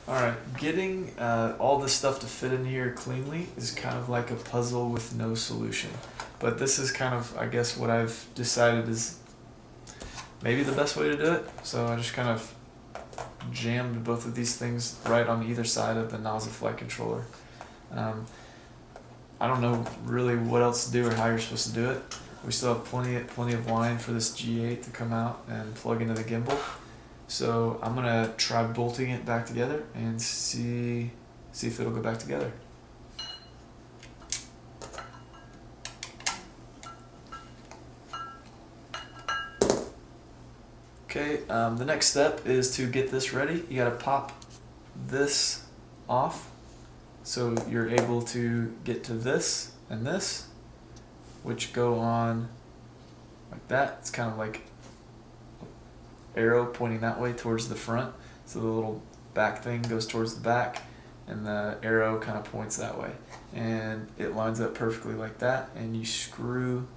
Alright, getting all this stuff to fit in here cleanly is kind of like a puzzle with no solution. But this is kind of, I guess, what I've decided is maybe the best way to do it. So I just kind of jammed both of these things right on either side of the nozzle flight controller. I don't know really what else to do or how you're supposed to do it. We still have plenty of line for this G8 to come out and plug into the gimbal. So I'm gonna try bolting it back together and see if it'll go back together. Okay, the next step is to get this ready. You gotta pop this off so you're able to get to this and this, which go on like that. It's kind of like arrow pointing that way towards the front, so the little back thing goes towards the back and the arrow kind of points that way, and it lines up perfectly like that, and you screw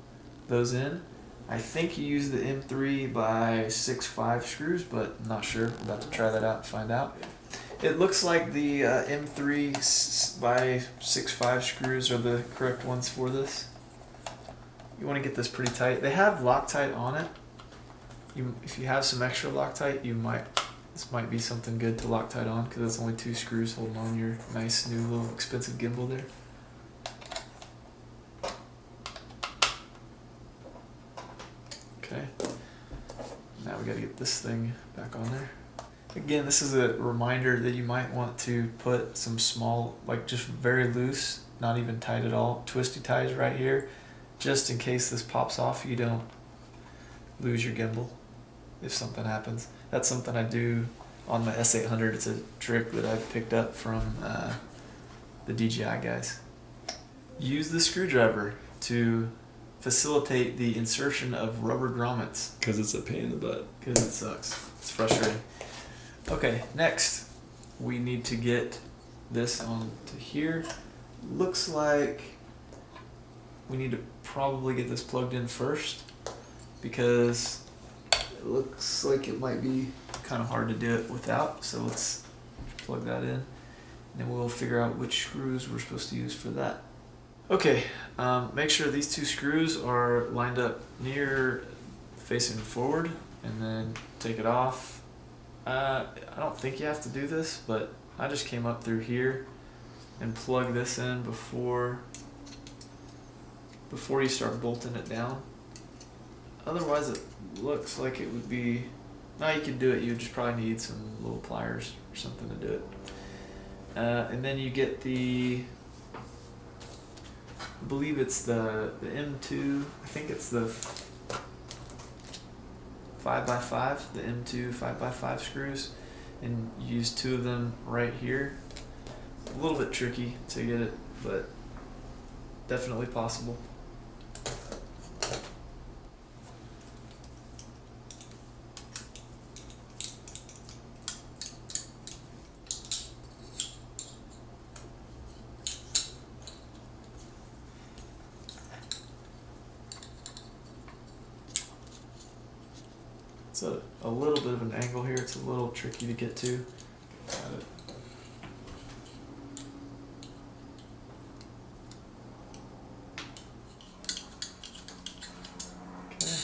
those in. I think you use the M3 by 6.5 screws, but I'm not sure. I'm about to try that out and find out. It looks like the M3 by 6.5 screws are the correct ones for this. You want to get this pretty tight. They have Loctite on it. If you have some extra Loctite, this might be something good to Loctite on, because it's only 2 screws holding on your nice new little expensive gimbal there. Okay, now we got to get this thing back on there. Again, this is a reminder that you might want to put some small, like just very loose, not even tight at all, twisty ties right here, just in case this pops off, you don't lose your gimbal if something happens. That's something I do on my S800. It's a trick that I picked up from the DJI guys. Use the screwdriver to facilitate the insertion of rubber grommets. Because it's a pain in the butt. Because it sucks. It's frustrating. Okay, next we need to get this onto here. Looks like we need to probably get this plugged in first, because it looks like it might be kind of hard to do it without. So let's plug that in, and then we'll figure out which screws we're supposed to use for that. Okay, make sure these 2 screws are lined up near facing forward, and then take it off. I don't think you have to do this, but I just came up through here and plug this in before you start bolting it down. Otherwise it looks like it would be, no, you can do it, you just probably need some little pliers or something to do it. And then you get the, I believe it's the M2, I think it's the 5x5, the M2 5x5 screws, and you use 2 of them right here. A little bit tricky to get it, but definitely possible. It's a little bit of an angle here. It's a little tricky to get to. Got it. Okay.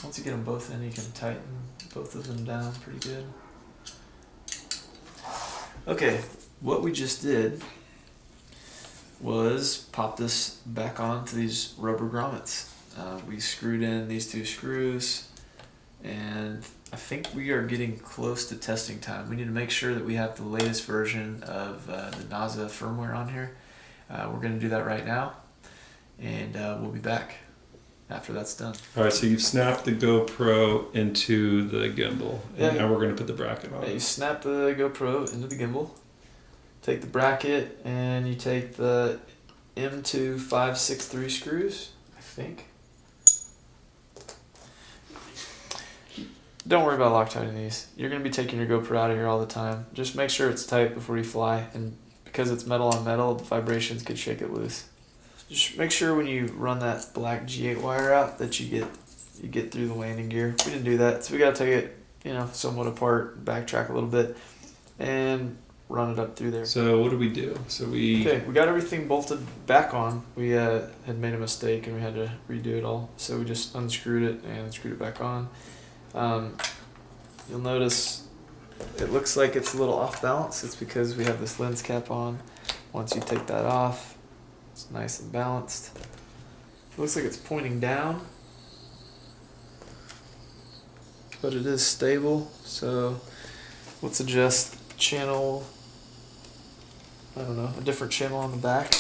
Once you get them both in, you can tighten both of them down pretty good. Okay, what we just did was pop this back onto these rubber grommets. We screwed in these 2 screws, and I think we are getting close to testing time. We need to make sure that we have the latest version of the NASA firmware on here. We're going to do that right now, and we'll be back after that's done. Alright, so you've snapped the GoPro into the gimbal, and now we're going to put the bracket on. Yeah, you snap the GoPro into the gimbal, take the bracket, and you take the M2 563 screws, I think. Don't worry about Loctiting these. You're going to be taking your GoPro out of here all the time. Just make sure it's tight before you fly, and because it's metal on metal, vibrations could shake it loose. Just make sure when you run that black G8 wire out that you get through the landing gear. We didn't do that, so we got to take it, somewhat apart, backtrack a little bit, and run it up through there. So what do we do? So we Okay, we got everything bolted back on. We had made a mistake and we had to redo it all. So we just unscrewed it and screwed it back on. You'll notice it looks like it's a little off balance. It's because we have this lens cap on. Once you take that off, it's nice and balanced. It looks like it's pointing down, but it is stable. So let's adjust channel, I don't know, a different channel on the back.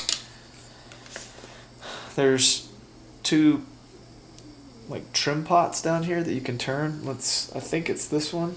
There's two like trim pots down here that you can turn. I think it's this one.